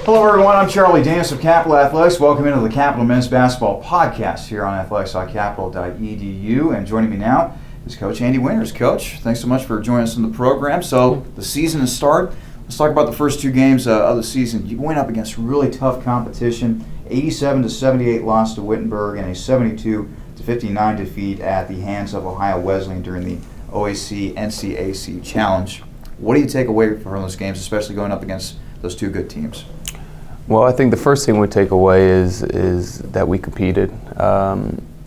Hello everyone, I'm Charlie Danis of Capital Athletics. Welcome into the Capital Men's Basketball Podcast here on athletics.capital.edu. And joining me now is Coach Andy Winters. Coach, thanks so much for joining us in the program. So the season has started. Let's talk about the first two games of the season. You went up against really tough competition, 87-78 loss to Wittenberg and a 72-59 defeat at the hands of Ohio Wesleyan during the OAC NCAC Challenge. What do you take away from those games, especially going up against those two good teams? Well, I think the first thing we take away is that we competed.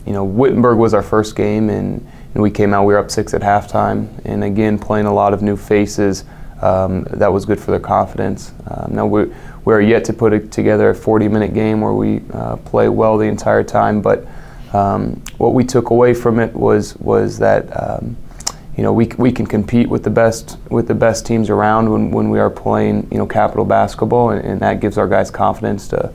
Wittenberg was our first game, and we came out, we were up 6 at halftime, and again, playing a lot of new faces, that was good for their confidence. Now, we're yet to put together a 40-minute game where we play well the entire time, but what we took away from it was that we can compete with the best teams around when we are playing Capital basketball, and that gives our guys confidence to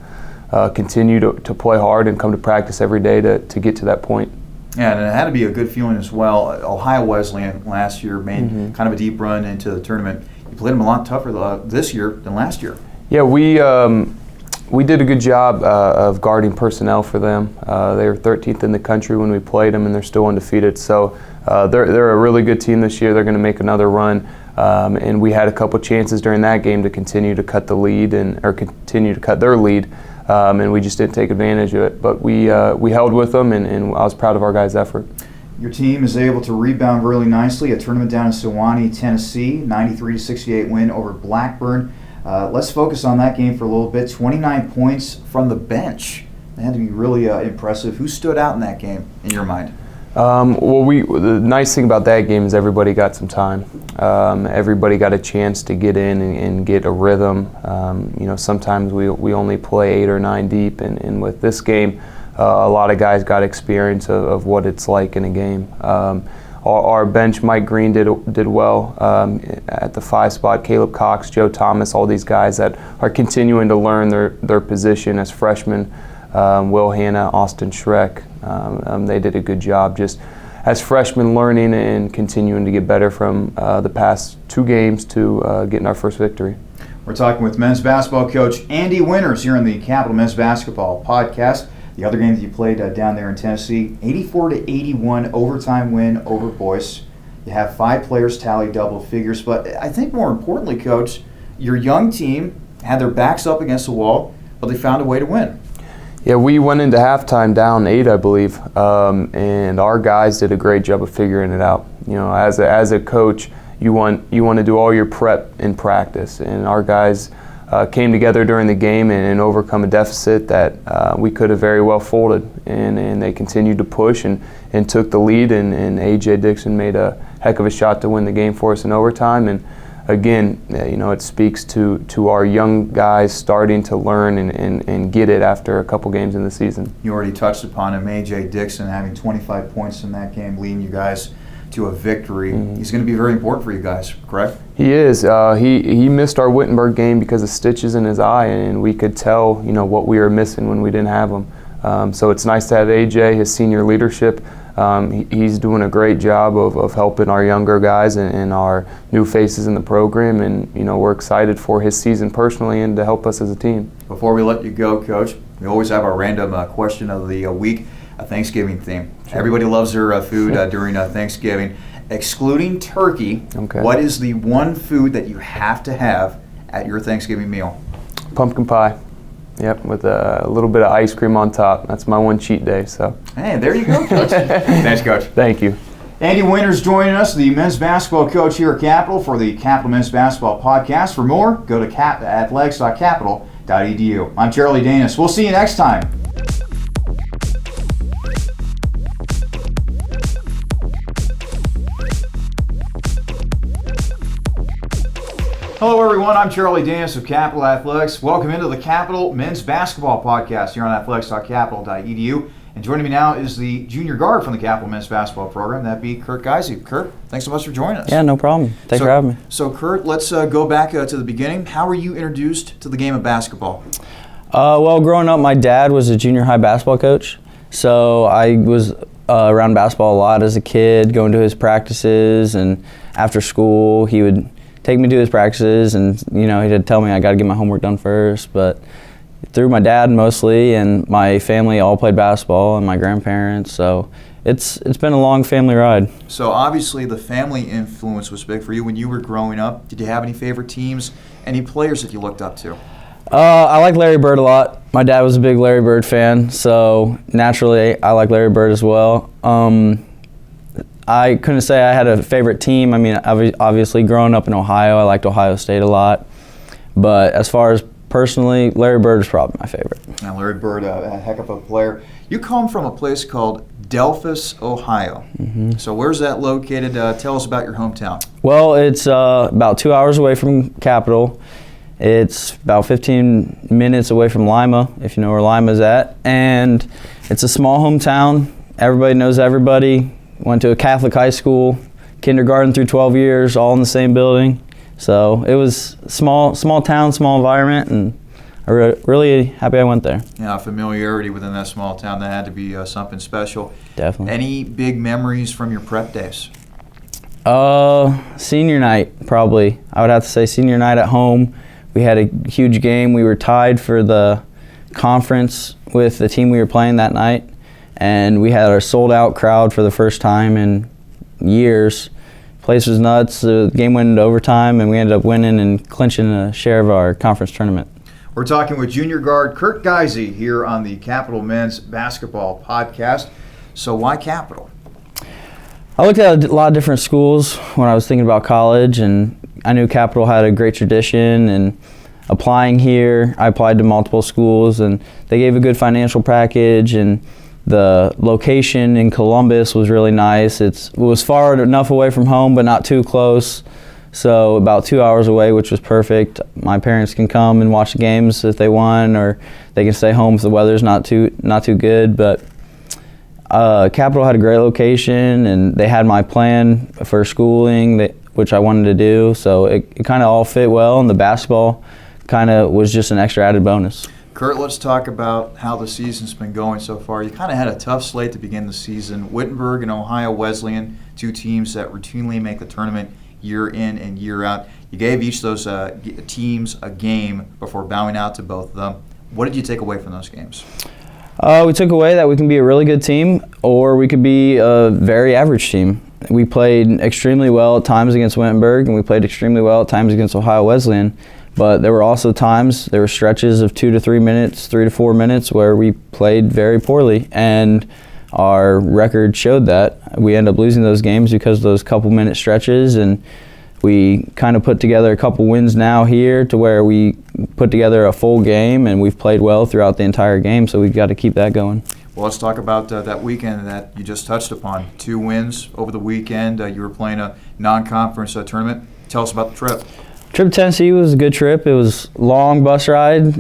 continue to play hard and come to practice every day to get to that point. Yeah, and it had to be a good feeling as well. Ohio Wesleyan last year made kind of a deep run into the tournament. You played them a lot tougher this year than last year. Yeah, we did a good job of guarding personnel for them. They were 13th in the country when we played them, and they're still undefeated. So they're a really good team this year. They're going to make another run, and we had a couple chances during that game to continue to cut the lead or continue to cut their lead, and we just didn't take advantage of it. But we held with them, and I was proud of our guys' effort. Your team is able to rebound really nicely. A tournament down in Sewanee, Tennessee, 93-68 win over Blackburn. Let's focus on that game for a little bit. 29 points from the bench. That had to be really impressive. Who stood out in that game, in your mind? The nice thing about that game is everybody got some time. Everybody got a chance to get in and get a rhythm. Sometimes we only play 8 or 9 deep, and with this game, a lot of guys got experience of what it's like in a game. Our bench, Mike Green did well at the 5 spot. Caleb Cox, Joe Thomas, all these guys that are continuing to learn their position as freshmen. Will Hanna, Austin Schreck, they did a good job just as freshmen learning and continuing to get better from the past 2 games to getting our first victory. We're talking with men's basketball coach Andy Winters here on the Capital Men's Basketball Podcast. The other game that you played down there in Tennessee, 84-81 overtime win over Boyce. You have 5 players tally double figures, but I think more importantly, Coach, your young team had their backs up against the wall, but they found a way to win. Yeah, we went into halftime down 8, I believe, and our guys did a great job of figuring it out. As a coach, you want to do all your prep in practice, and our guys came together during the game and overcome a deficit that we could have very well folded, and they continued to push and took the lead, and A.J. Dixon made a heck of a shot to win the game for us in overtime. And again, it speaks to our young guys starting to learn and get it after a couple games in the season. You already touched upon him, A.J. Dixon having 25 points in that game, leading you guys to a victory. He's going to be very important for you guys, correct? He is. He missed our Wittenberg game because of stitches in his eye, and we could tell what we were missing when we didn't have him. So it's nice to have AJ, his senior leadership. He's doing a great job of helping our younger guys and our new faces in the program, and we're excited for his season personally and to help us as a team. Before we let you go, Coach, we always have our random question of the week, a Thanksgiving theme. Sure. Everybody loves their food during Thanksgiving. Excluding turkey, okay, what is the one food that you have to have at your Thanksgiving meal? Pumpkin pie. Yep, with a little bit of ice cream on top. That's my one cheat day. So. Hey, there you go, Coach. Thanks, Coach. Thank you. Andy Winters joining us, the men's basketball coach here at Capital for the Capital Men's Basketball Podcast. For more, go to athletics.capital.edu. I'm Charlie Danis. We'll see you next time. Hello everyone, I'm Charlie Danis of Capital Athletics. Welcome into the Capital Men's Basketball Podcast here on athletics.capital.edu. And joining me now is the junior guard from the Capital Men's Basketball Program, that'd be Curt Geise. Curt, thanks so much for joining us. Yeah, no problem. Thanks for having me. So Curt, let's go back to the beginning. How were you introduced to the game of basketball? Well, growing up, my dad was a junior high basketball coach. So I was around basketball a lot as a kid, going to his practices, and after school he would take me to his practices, and he'd tell me I got to get my homework done first. But through my dad mostly, and my family all played basketball, and my grandparents, so it's been a long family ride. So obviously the family influence was big for you when you were growing up. Did you have any favorite teams, any players that you looked up to? I like Larry Bird a lot. My dad was a big Larry Bird fan, so naturally I like Larry Bird as well. I couldn't say I had a favorite team. I mean, obviously growing up in Ohio, I liked Ohio State a lot. But as far as personally, Larry Bird is probably my favorite. Now, Larry Bird, a heck of a player. You come from a place called Delphos, Ohio. Mm-hmm. So where's that located? Tell us about your hometown. Well, it's about 2 hours away from Capital. It's about 15 minutes away from Lima, if you know where Lima's at. And it's a small hometown. Everybody knows everybody. Went to a Catholic high school, kindergarten through 12 years, all in the same building. So it was small town, small environment, and I'm really happy I went there. Yeah, familiarity within that small town, that had to be something special. Definitely. Any big memories from your prep days? Senior night, probably. I would have to say senior night at home. We had a huge game. We were tied for the conference with the team we were playing that night, and we had our sold-out crowd for the first time in years. Place was nuts. The game went into overtime, and we ended up winning and clinching a share of our conference tournament. We're talking with junior guard Curt Geise here on the Capital Men's Basketball Podcast. So why Capital? I looked at a lot of different schools when I was thinking about college, and I knew Capital had a great tradition, and applying here, I applied to multiple schools, and they gave a good financial package, and the location in Columbus was really nice. It was far enough away from home, but not too close. So about 2 hours away, which was perfect. My parents can come and watch the games if they want, or they can stay home if the weather's not too good. But Capital had a great location, and they had my plan for schooling, which I wanted to do. So it kind of all fit well, and the basketball kind of was just an extra added bonus. Curt, let's talk about how the season's been going so far. You kind of had a tough slate to begin the season. Wittenberg and Ohio Wesleyan, two teams that routinely make the tournament year in and year out. You gave each of those teams a game before bowing out to both of them. What did you take away from those games? We took away that we can be a really good team, or we could be a very average team. We played extremely well at times against Wittenberg, and we played extremely well at times against Ohio Wesleyan. But there were also times, there were stretches of 2 to 3 minutes, 3 to 4 minutes where we played very poorly, and our record showed that. We ended up losing those games because of those couple-minute stretches, and we kind of put together a couple wins now here to where we put together a full game, and we've played well throughout the entire game, so we've got to keep that going. Well, let's talk about that weekend that you just touched upon. 2 wins over the weekend. You were playing a non-conference tournament. Tell us about the trip. Trip to Tennessee was a good trip. It was a long bus ride.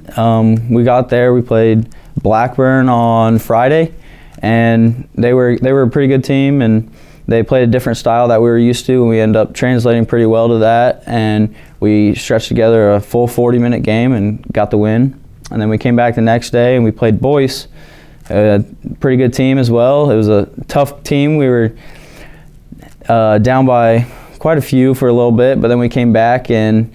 We got there. We played Blackburn on Friday, and they were a pretty good team, and they played a different style that we were used to, and we ended up translating pretty well to that, and we stretched together a full 40-minute game and got the win. And then we came back the next day, and we played Boyce, a pretty good team as well. It was a tough team. We were down by quite a few for a little bit, but then we came back and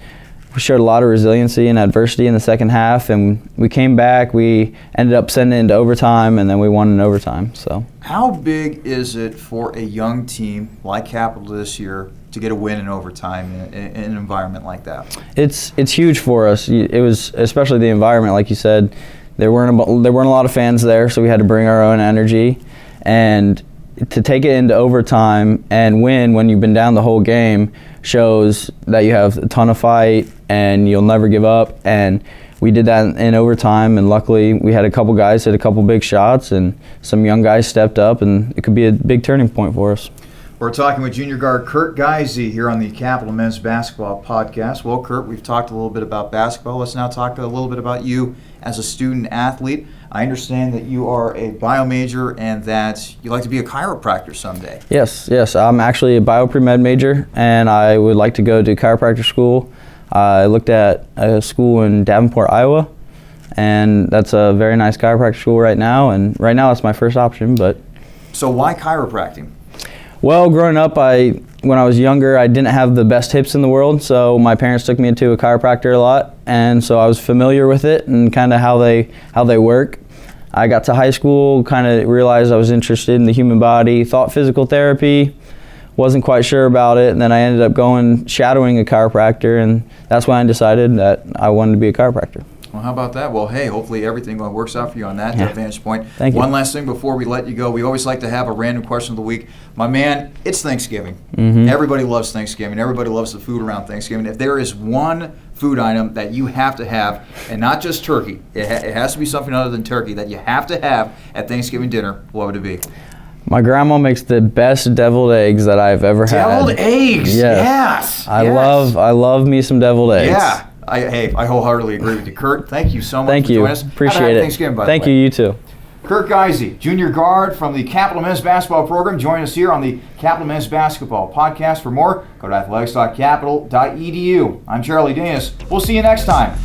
we showed a lot of resiliency and adversity in the second half, and we came back. We ended up sending it into overtime, and then we won in overtime. So, how big is it for a young team like Capital this year to get a win in overtime in an environment like that? It's huge for us. It was especially the environment, like you said. There weren't a lot of fans there, so we had to bring our own energy, and to take it into overtime and win when you've been down the whole game shows that you have a ton of fight and you'll never give up. And we did that in overtime, and luckily we had a couple guys hit a couple big shots, and some young guys stepped up, and it could be a big turning point for us. We're talking with junior guard Curt Geise here on the Capital Men's Basketball Podcast. Well, Curt, we've talked a little bit about basketball. Let's now talk a little bit about you as a student athlete. I understand that you are a bio major and that you like to be a chiropractor someday. Yes. I'm actually a bio pre-med major, and I would like to go to chiropractor school. I looked at a school in Davenport, Iowa, and that's a very nice chiropractic school right now. And right now, it's my first option. But so why chiropractic? Well, growing up, when I was younger, I didn't have the best hips in the world, so my parents took me into a chiropractor a lot, and so I was familiar with it and kind of how they work. I got to high school, kind of realized I was interested in the human body, thought physical therapy, wasn't quite sure about it, and then I ended up shadowing a chiropractor, and that's when I decided that I wanted to be a chiropractor. Well, how about that? Well, hey, hopefully everything works out for you on that vantage point. Thank you. One last thing before we let you go. We always like to have a random question of the week. My man, it's Thanksgiving. Everybody loves Thanksgiving. Everybody loves the food around Thanksgiving. If there is one food item that you have to have, and not just turkey, it has to be something other than turkey that you have to have at Thanksgiving dinner, what would it be? My grandma makes the best deviled eggs that I've ever had. Deviled eggs. Yes. I love me some deviled eggs. Yeah. I wholeheartedly agree with you. Curt, thank you so much Thank for you. joining us. Appreciate it. Thanksgiving, by Thank the way. you. You too. Curt Geise, junior guard from the Capital Men's Basketball Program. Join us here on the Capital Men's Basketball Podcast. For more, go to athletics.capital.edu. I'm Charlie Danis. We'll see you next time.